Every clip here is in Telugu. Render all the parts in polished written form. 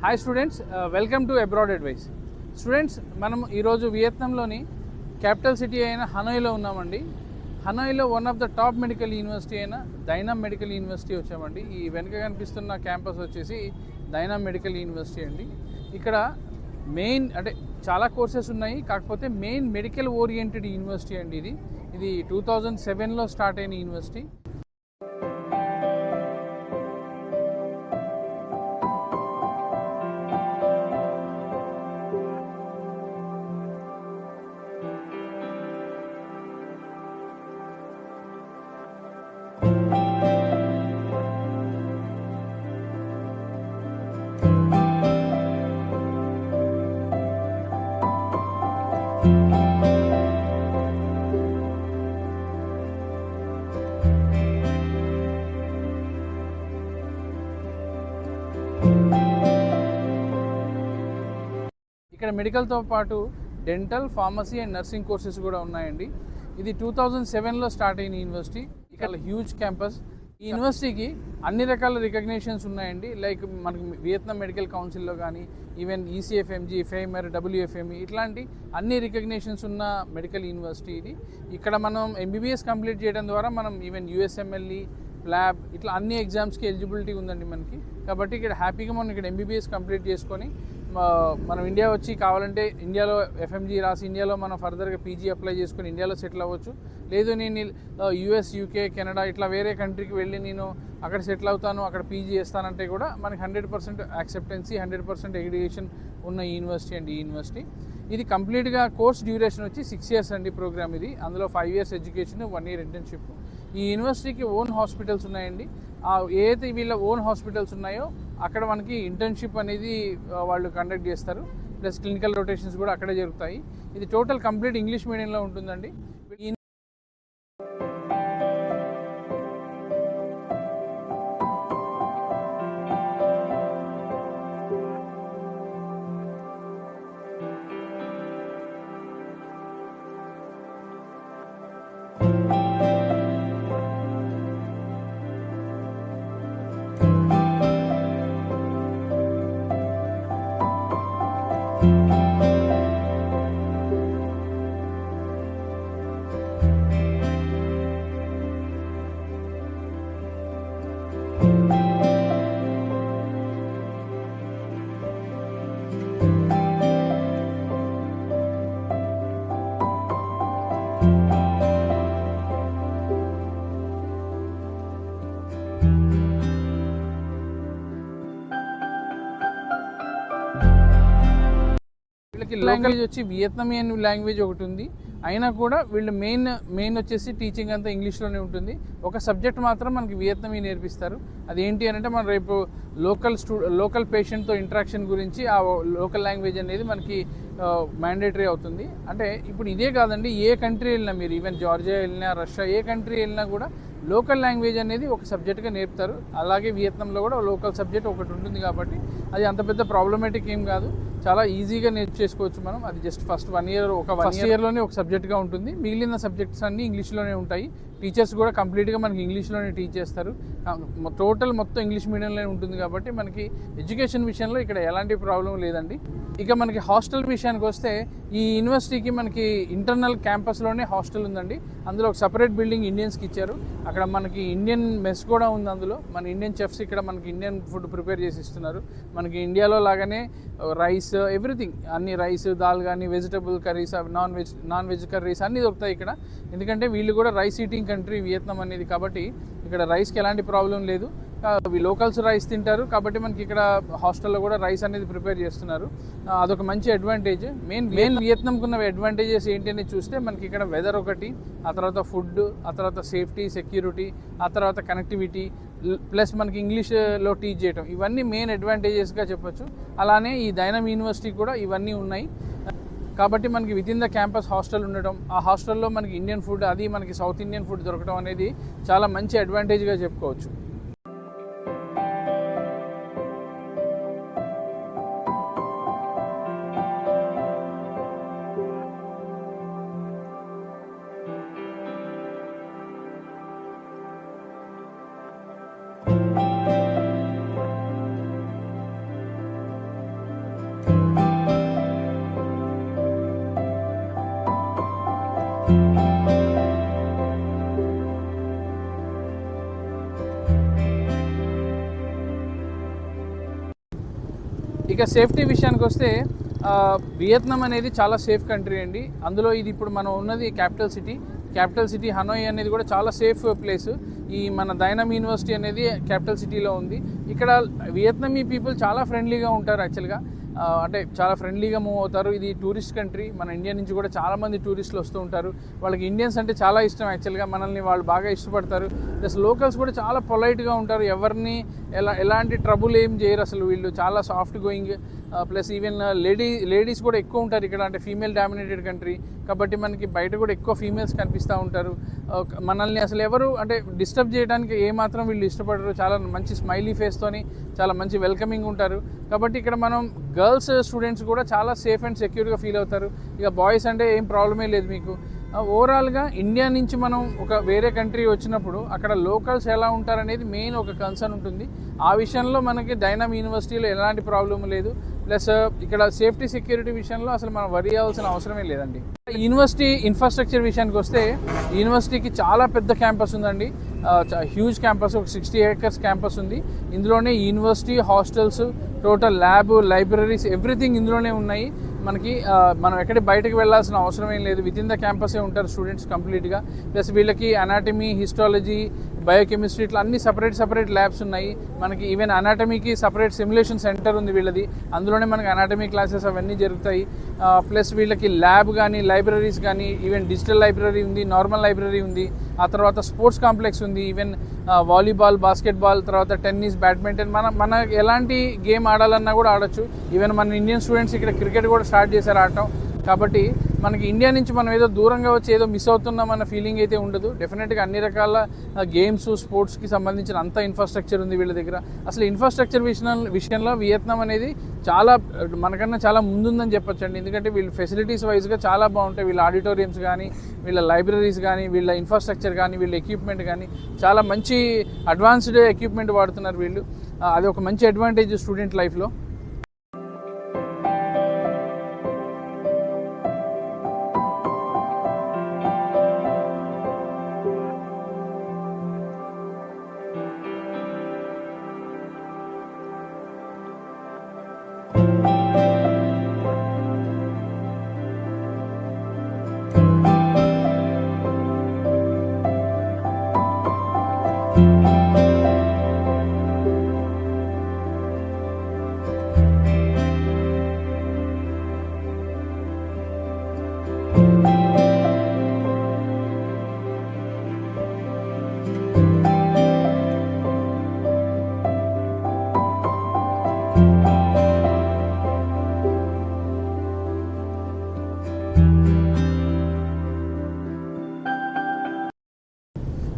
Hi students, welcome to abroad advice. Students, మనం ఈరోజు వియత్నాంలోని క్యాపిటల్ సిటీ అయిన హనోయ్లో ఉన్నామండి. హనోయ్లో one of the top medical university అయిన దైనామ్ మెడికల్ యూనివర్సిటీ వచ్చామండి. ఈ వెనుక కనిపిస్తున్న క్యాంపస్ వచ్చేసి దైనామ్ మెడికల్ యూనివర్సిటీ అండి. ఇక్కడ మెయిన్ అంటే చాలా కోర్సెస్ ఉన్నాయి, కాకపోతే మెయిన్ మెడికల్ ఓరియంటెడ్ యూనివర్సిటీ అండి. ఇది 2007లో స్టార్ట్ అయిన యూనివర్సిటీ. ఇక్కడ మెడికల్తో పాటు dental, pharmacy and nursing courses కూడా ఉన్నాయండి. ఇది 2007లో స్టార్ట్ అయిన యూనివర్సిటీ. ఇక్కడ హ్యూజ్ క్యాంపస్. ఈ యూనివర్సిటీకి అన్ని రకాల రికగ్నేషన్స్ ఉన్నాయండి. లైక్ మనకి వియత్నాం మెడికల్ కౌన్సిల్లో కానీ, ఈవెన్ ఈసీఎఫ్ఎంజీ, ఫేమర్, డబ్ల్యూఎఫ్ఎంఈ ఇట్లాంటి అన్ని రికగ్నేషన్స్ ఉన్న మెడికల్ యూనివర్సిటీ ఇది. ఇక్కడ మనం ఎంబీబీఎస్ కంప్లీట్ చేయడం ద్వారా మనం ఈవెన్ యూఎస్ఎంఎల్ఈ, ల్యాబ్ ఇట్లా అన్ని ఎగ్జామ్స్కి ఎలిజిబిలిటీ ఉందండి మనకి. కాబట్టి ఇక్కడ హ్యాపీగా మనం ఇక్కడ ఎంబీబీఎస్ కంప్లీట్ చేసుకొని మనం ఇండియా వచ్చి కావాలంటే ఇండియాలో ఎఫ్ఎంజీ రాసి ఇండియాలో మనం ఫర్దర్గా పీజీ అప్లై చేసుకొని ఇండియాలో సెటిల్ అవ్వచ్చు. లేదు నేను యూఎస్, యూకే, కెనడా ఇట్లా వేరే కంట్రీకి వెళ్ళి నేను అక్కడ సెటిల్ అవుతాను, అక్కడ పీజీ చేస్తానంటే కూడా మనకి 100% యాక్సెప్టెన్సీ, 100% ఎడ్యుకేషన్ ఉన్న యూనివర్సిటీ అండి ఈ యూనివర్సిటీ. ఇది కంప్లీట్గా కోర్స్ డ్యూరేషన్ వచ్చి 6 years అండి ప్రోగ్రామ్ ఇది. అందులో 5 years ఎడ్యుకేషన్, 1 year ఇంటర్న్షిప్. ఈ యూనివర్సిటీకి ఓన్ హాస్పిటల్స్ ఉన్నాయండి. ఏదైతే వీళ్ళ ఓన్ హాస్పిటల్స్ ఉన్నాయో అక్కడ మనకి ఇంటర్న్షిప్ అనేది వాళ్ళు కండక్ట్ చేస్తారు. ప్లస్ క్లినికల్ రొటేషన్స్ కూడా అక్కడే జరుగుతాయి. ఇది టోటల్ కంప్లీట్ ఇంగ్లీష్ మీడియంలో ఉంటుందండి. వీళ్ళకి లాంగ్వేజ్ వచ్చి వియత్నామియన్ లాంగ్వేజ్ ఒకటి ఉంది. అయినా కూడా వీళ్ళు మెయిన్ వచ్చేసి టీచింగ్ అంతా ఇంగ్లీష్లోనే ఉంటుంది. ఒక సబ్జెక్ట్ మాత్రం మనకి వియత్నామీ నేర్పిస్తారు. అదేంటి అంటే మనం రేపు లోకల్ పేషెంట్తో ఇంటరాక్షన్ గురించి ఆ లోకల్ లాంగ్వేజ్ అనేది మనకి మ్యాండేటరీ అవుతుంది. అంటే ఇప్పుడు ఇదే కాదండి, ఏ కంట్రీ వెళ్ళినా మీరు ఈవెన్ జార్జియా వెళ్ళినా, రష్యా ఏ కంట్రీ వెళ్ళినా కూడా లోకల్ లాంగ్వేజ్ అనేది ఒక సబ్జెక్ట్గా నేర్పుతారు. అలాగే వియత్నాంలో కూడా లోకల్ సబ్జెక్ట్ ఒకటి ఉంటుంది. కాబట్టి అది అంత పెద్ద ప్రాబ్లమేటిక్ ఏం కాదు, చాలా ఈజీగా నేర్చేసుకోవచ్చు మనం. అది జస్ట్ ఫస్ట్ 1 year ఫస్ట్ ఇయర్లోనే ఒక సబ్జెక్ట్గా ఉంటుంది. మిగిలిన సబ్జెక్ట్స్ అన్నీ ఇంగ్లీష్లోనే ఉంటాయి. టీచర్స్ కూడా కంప్లీట్గా మనకి ఇంగ్లీష్లోనే టీచ్ చేస్తారు. టోటల్ మొత్తం ఇంగ్లీష్ మీడియంలోనే ఉంటుంది. కాబట్టి మనకి ఎడ్యుకేషన్ విషయంలో ఇక్కడ ఎలాంటి ప్రాబ్లం లేదండి. ఇక మనకి హాస్టల్ విషయానికి వస్తే ఈ యూనివర్సిటీకి మనకి ఇంటర్నల్ క్యాంపస్లోనే హాస్టల్ ఉందండి. అందులో ఒక సపరేట్ బిల్డింగ్ ఇండియన్స్కి ఇచ్చారు. అక్కడ మనకి ఇండియన్ మెస్ కూడా ఉంది. అందులో మన ఇండియన్ చెఫ్స్ ఇక్కడ మనకి ఇండియన్ ఫుడ్ ప్రిపేర్ చేసి ఇస్తున్నారు. మనకి ఇండియాలో లాగానే రైస్, ఎవ్రీథింగ్ అన్ని రైస్, దాల్ కానీ, vegetable curries, non veg curries అన్నీ దొరుకుతాయి ఇక్కడ. ఎందుకంటే వీళ్ళు కూడా రైస్ ఈటింగ్ కంట్రీ వియత్నాం అనేది. కాబట్టి ఇక్కడ రైస్కి ఎలాంటి ప్రాబ్లం లేదు. లోకల్స్ రైస్ తింటారు. కాబట్టి మనకి ఇక్కడ హాస్టల్లో కూడా రైస్ అనేది ప్రిపేర్ చేస్తున్నారు. అదొక మంచి అడ్వాంటేజ్. మెయిన్ వియత్నాంకు ఉన్న అడ్వాంటేజెస్ ఏంటి అని చూస్తే మనకి ఇక్కడ వెదర్ ఒకటి, ఆ తర్వాత ఫుడ్, ఆ తర్వాత సేఫ్టీ, సెక్యూరిటీ, ఆ తర్వాత కనెక్టివిటీ, ప్లస్ మనకి ఇంగ్లీష్లో టీచ్ చేయడం, ఇవన్నీ మెయిన్ అడ్వాంటేజెస్గా చెప్పొచ్చు. అలానే ఈ దైనామ్ యూనివర్సిటీ కూడా ఇవన్నీ ఉన్నాయి. కాబట్టి మనకి వితిన్ ద క్యాంపస్ హాస్టల్ ఉండడం, ఆ హాస్టల్లో మనకి ఇండియన్ ఫుడ్, అది మనకి సౌత్ ఇండియన్ ఫుడ్ దొరకడం అనేది చాలా మంచి అడ్వాంటేజ్గా చెప్పుకోవచ్చు. ఇక సేఫ్టీ విషయానికి వస్తే వియత్నాం అనేది చాలా సేఫ్ కంట్రీ అండి. అందులో ఇది ఇప్పుడు మనం ఉన్నది క్యాపిటల్ సిటీ హనోయ్ అనేది కూడా చాలా సేఫ్ ప్లేస్. ఈ మన డైనమ్ యూనివర్సిటీ అనేది క్యాపిటల్ సిటీలో ఉంది. ఇక్కడ వియత్నామీ పీపుల్ చాలా ఫ్రెండ్లీగా ఉంటారు యాక్చువల్గా. అంటే చాలా ఫ్రెండ్లీగా మూవ్ అవుతారు. ఇది టూరిస్ట్ కంట్రీ. మన ఇండియా నుంచి కూడా చాలామంది టూరిస్టులు వస్తూ ఉంటారు. వాళ్ళకి ఇండియన్స్ అంటే చాలా ఇష్టం యాక్చువల్గా. మనల్ని వాళ్ళు బాగా ఇష్టపడతారు. ప్లస్ లోకల్స్ కూడా చాలా పొలైట్గా ఉంటారు. ఎవరిని ఎలాంటి ట్రబుల్ ఏం చేయరు అసలు. వీళ్ళు చాలా soft going. Plus even ladies కూడా ఎక్కువ ఉంటారు ఇక్కడ. అంటే ఫీమేల్ డామినేటెడ్ కంట్రీ కాబట్టి మనకి బయట కూడా ఎక్కువ ఫీమేల్స్ కనిపిస్తూ ఉంటారు. మనల్ని అసలు ఎవరు అంటే డిస్టర్బ్ చేయడానికి ఏమాత్రం వీళ్ళు ఇష్టపడరు. చాలా మంచి స్మైలీ ఫేస్తోని చాలా మంచి వెల్కమింగ్ ఉంటారు. కాబట్టి ఇక్కడ మనం గర్ల్స్ స్టూడెంట్స్ కూడా చాలా సేఫ్ అండ్ సెక్యూర్గా ఫీల్ అవుతారు. ఇక బాయ్స్ అంటే ఏం ప్రాబ్లమే లేదు మీకు. ఓవరాల్గా ఇండియా నుంచి మనం ఒక వేరే కంట్రీ వచ్చినప్పుడు అక్కడ లోకల్స్ ఎలా ఉంటారనేది మెయిన్ ఒక కన్సర్న్ ఉంటుంది. ఆ విషయంలో మనకి డైనమ్ యూనివర్సిటీలో ఎలాంటి ప్రాబ్లం లేదు. ప్లస్ ఇక్కడ సేఫ్టీ సెక్యూరిటీ విషయంలో అసలు మనం వరి అవ్వాల్సిన అవసరమే లేదండి. యూనివర్సిటీ ఇన్ఫ్రాస్ట్రక్చర్ విషయానికి వస్తే యూనివర్సిటీకి చాలా పెద్ద క్యాంపస్ ఉందండి. హ్యూజ్ క్యాంపస్, ఒక 60 acres క్యాంపస్ ఉంది. ఇందులోనే university, hostels, total lab, libraries, everything ఇందులోనే ఉన్నాయి. మనకి మనం ఎక్కడికి బయటకు వెళ్ళాల్సిన అవసరం ఏం లేదు. విత్ ఇన్ ద క్యాంపసే ఉంటారు స్టూడెంట్స్ కంప్లీట్గా. ప్లస్ వీళ్ళకి అనాటమీ, హిస్టాలజీ, బయోకెమిస్ట్రీ ఇట్లా అన్ని సపరేట్ ల్యాబ్స్ ఉన్నాయి. మనకి ఈవెన్ అనాటమీకి సపరేట్ సిమ్యులేషన్ సెంటర్ ఉంది వీళ్ళది. అందులోనే మనకి అనాటమీ క్లాసెస్ అవన్నీ జరుగుతాయి. ప్లస్ వీళ్ళకి ల్యాబ్ కానీ, లైబ్రరీస్ కానీ, ఈవెన్ డిజిటల్ లైబ్రరీ ఉంది, నార్మల్ లైబ్రరీ ఉంది. ఆ తర్వాత స్పోర్ట్స్ కాంప్లెక్స్ ఉంది. ఈవెన్ వాలీబాల్, బాస్కెట్బాల్, తర్వాత టెన్నిస్, బ్యాడ్మింటన్, మన ఎలాంటి గేమ్ ఆడాలన్నా కూడా ఆడొచ్చు. ఈవెన్ మన ఇండియన్ స్టూడెంట్స్ ఇక్కడ క్రికెట్ కూడా స్టార్ట్ చేశారు ఆడటం. కాబట్టి మనకి ఇండియా నుంచి మనం ఏదో దూరంగా వచ్చి ఏదో మిస్ అవుతున్నామన్న ఫీలింగ్ అయితే ఉండదు. డెఫినెట్గా అన్ని రకాల గేమ్స్, స్పోర్ట్స్కి సంబంధించిన అంత ఇన్ఫ్రాస్ట్రక్చర్ ఉంది వీళ్ళ దగ్గర. అసలు ఇన్ఫ్రాస్ట్రక్చర్ విషయంలో వియత్నాం అనేది చాలా మనకన్నా చాలా ముందుందని చెప్పొచ్చండి. ఎందుకంటే వీళ్ళు ఫెసిలిటీస్ వైజ్గా చాలా బాగుంటాయి. వీళ్ళ ఆడిటోరియంస్ కానీ, వీళ్ళ లైబ్రరీస్ కానీ, వీళ్ళ ఇన్ఫ్రాస్ట్రక్చర్ కానీ, వీళ్ళ ఎక్విప్మెంట్ కానీ చాలా మంచి అడ్వాన్స్డ్ ఎక్విప్మెంట్ వాడుతున్నారు వీళ్ళు. అది ఒక మంచి అడ్వాంటేజ్ స్టూడెంట్ లైఫ్లో.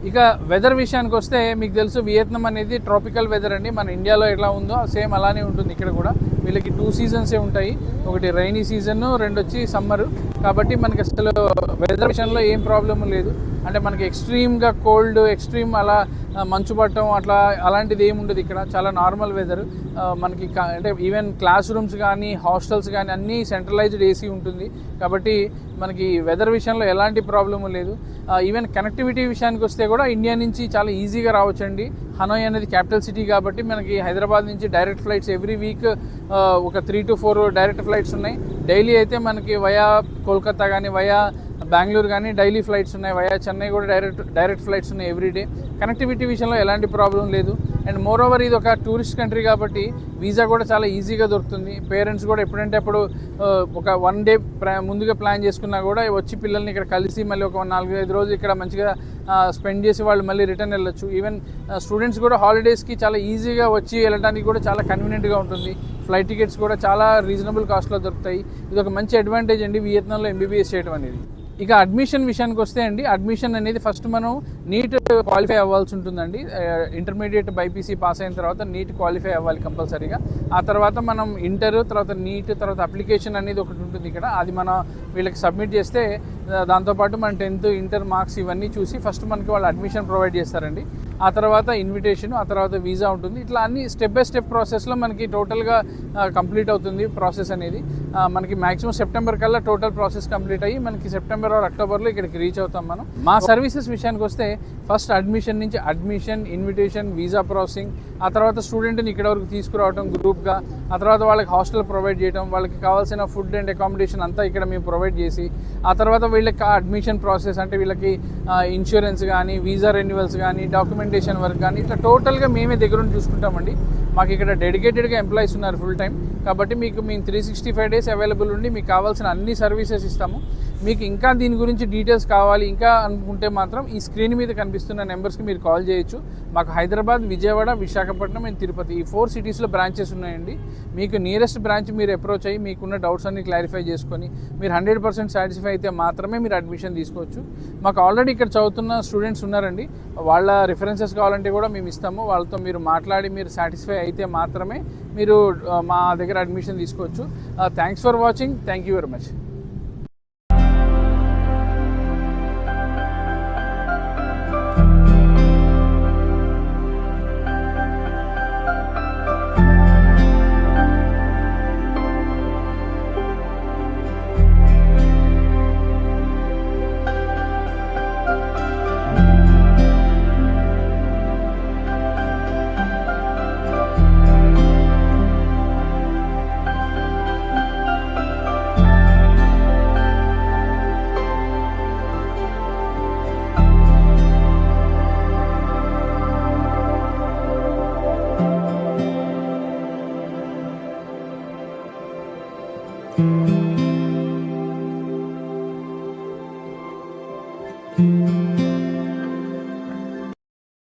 ఇక వెదర్ విషయానికి వస్తే మీకు తెలుసు వియత్నాం అనేది ట్రాపికల్ వెదర్ అండి. మన ఇండియాలో ఎలా ఉందో సేమ్ అలానే ఉంటుంది ఇక్కడ కూడా. వీళ్ళకి 2 సీజన్సే ఉంటాయి. ఒకటి రైనీ సీజన్, 2 వచ్చి సమ్మరు. కాబట్టి మనకి అసలు వెదర్ విషయంలో ఏం ప్రాబ్లం లేదు. అంటే మనకి ఎక్స్ట్రీమ్గా కోల్డ్, ఎక్స్ట్రీమ్ అలా మంచు పట్టడం అలాంటిది ఏమి ఉండదు ఇక్కడ. చాలా నార్మల్ వెదర్. మనకి అంటే ఈవెన్ క్లాస్ రూమ్స్ కానీ, హాస్టల్స్ కానీ అన్నీ సెంట్రలైజ్డ్ ఏసీ ఉంటుంది. కాబట్టి మనకి వెదర్ విషయంలో ఎలాంటి ప్రాబ్లము లేదు. ఈవెన్ కనెక్టివిటీ విషయానికి వస్తే కూడా ఇండియా నుంచి చాలా ఈజీగా రావచ్చండి. హనోయ్ అనేది క్యాపిటల్ సిటీ కాబట్టి మనకి హైదరాబాద్ నుంచి డైరెక్ట్ ఫ్లైట్స్ ఎవ్రీ వీక్ ఒక 3 to 4 డైరెక్ట్ ఫ్లైట్స్ ఉన్నాయి. డైలీ అయితే మనకి వయా కోల్కతా కానీ, వయా బెంగళూరు కానీ డైలీ ఫ్లైట్స్ ఉన్నాయి. వయా చెన్నై కూడా డైరెక్ట్ ఫ్లైట్స్ ఉన్నాయి ఎవ్రీడే. కనెక్టివిటీ విషయంలో ఎలాంటి ప్రాబ్లం లేదు. అండ్ మోర్ ఓవర్ ఇది ఒక టూరిస్ట్ కంట్రీ కాబట్టి వీసా కూడా చాలా ఈజీగా దొరుకుతుంది. పేరెంట్స్ కూడా ఎప్పుడంటే అప్పుడు ఒక 1 day ముందుగా ప్లాన్ చేసుకున్నా కూడా వచ్చి పిల్లల్ని ఇక్కడ కలిసి మళ్ళీ ఒక 4-5 రోజులు ఇక్కడ మంచిగా స్పెండ్ చేసి వాళ్ళు మళ్ళీ రిటర్న్ వెళ్ళొచ్చు. ఈవెన్ స్టూడెంట్స్ కూడా హాలిడేస్కి చాలా ఈజీగా వచ్చి వెళ్ళడానికి కూడా చాలా కన్వీనియంట్గా ఉంటుంది. ఫ్లైట్ టికెట్స్ కూడా చాలా రీజనబుల్ కాస్ట్లో దొరుకుతాయి. ఇది ఒక మంచి అడ్వాంటేజ్ అండి వియత్నాంలో MBBS చేయడం అనేది. ఇక అడ్మిషన్ విషయానికి వస్తే అండి, అడ్మిషన్ అనేది ఫస్ట్ మనం నీట్ క్వాలిఫై అవ్వాల్సి ఉంటుందండి. ఇంటర్మీడియట్ బైపీసీ పాస్ అయిన తర్వాత నీట్ క్వాలిఫై అవ్వాలి కంపల్సరీగా. ఆ తర్వాత మనం ఇంటర్, తర్వాత నీట్, తర్వాత అప్లికేషన్ అనేది ఒకటి ఉంటుంది ఇక్కడ. అది మనం వీళ్ళకి సబ్మిట్ చేస్తే దాంతోపాటు మన 10th, ఇంటర్ మార్క్స్ ఇవన్నీ చూసి ఫస్ట్ మనకి వాళ్ళు అడ్మిషన్ ప్రొవైడ్ చేస్తారండి. ఆ తర్వాత ఇన్విటేషన్, ఆ తర్వాత వీసా ఉంటుంది. ఇట్లా అన్ని స్టెప్ బై స్టెప్ ప్రాసెస్లో మనకి టోటల్గా కంప్లీట్ అవుతుంది ప్రాసెస్ అనేది. మనకి మ్యాక్సిమం సెప్టెంబర్ కల్లా టోటల్ ప్రాసెస్ కంప్లీట్ అయ్యి మనకి సెప్టెంబర్ ఆర్ అక్టోబర్లో ఇక్కడికి రీచ్ అవుతాం మనం. మా సర్వీసెస్ విషయానికి వస్తే ఫస్ట్ అడ్మిషన్ నుంచి ఇన్విటేషన్, వీసా ప్రాసెసింగ్, ఆ తర్వాత స్టూడెంట్ని ఇక్కడ వరకు తీసుకురావడం గ్రూప్గా, ఆ తర్వాత వాళ్ళకి హాస్టల్ ప్రొవైడ్ చేయడం, వాళ్ళకి కావాల్సిన ఫుడ్ అండ్ అకామిడేషన్ అంతా ఇక్కడ మేము ప్రొవైడ్ చేసి, ఆ తర్వాత వీళ్ళకి అడ్మిషన్ ప్రాసెస్ అంటే వీళ్ళకి ఇన్సూరెన్స్ కానీ, వీసా రెన్యువల్స్ కానీ, డాక్యుమెంటేషన్ వర్క్ కానీ, ఇట్లా టోటల్గా మేమే దగ్గరుండి చూసుకుంటామండి. మాకు ఇక్కడ డెడికేటెడ్గా ఎంప్లాయీస్ ఉన్నారు ఫుల్ టైం. కాబట్టి మీకు మేము 365 days అవైలబుల్ ఉండి మీకు కావాల్సిన అన్ని సర్వీసెస్ ఇస్తాము. మీకు ఇంకా దీని గురించి డీటెయిల్స్ కావాలి ఇంకా అనుకుంటే మాత్రం ఈ స్క్రీన్ మీద కనిపిస్తున్న నెంబర్స్కి మీరు కాల్ చేయొచ్చు. మాకు హైదరాబాద్, విజయవాడ, విశాఖపట్నం అండ్ తిరుపతి ఈ 4 cities బ్రాంచెస్ ఉన్నాయండి. మీకు నియరెస్ట్ బ్రాంచ్ మీరు అప్రోచ్ అయ్యి మీకున్న డౌట్స్ అన్ని క్లారిఫై చేసుకొని మీరు 100% సాటిస్ఫై అయితే మాత్రమే మీరు అడ్మిషన్ తీసుకోవచ్చు. మాకు ఆల్రెడీ ఇక్కడ చదువుతున్న స్టూడెంట్స్ ఉన్నారండి. వాళ్ళ రిఫరెన్సెస్ కావాలంటే కూడా మేము ఇస్తాము. వాళ్ళతో మీరు మాట్లాడి మీరు సాటిస్ఫై అయితే మాత్రమే మీరు మా దగ్గర అడ్మిషన్ తీసుకోవచ్చు. Thanks for watching. Thank you very much.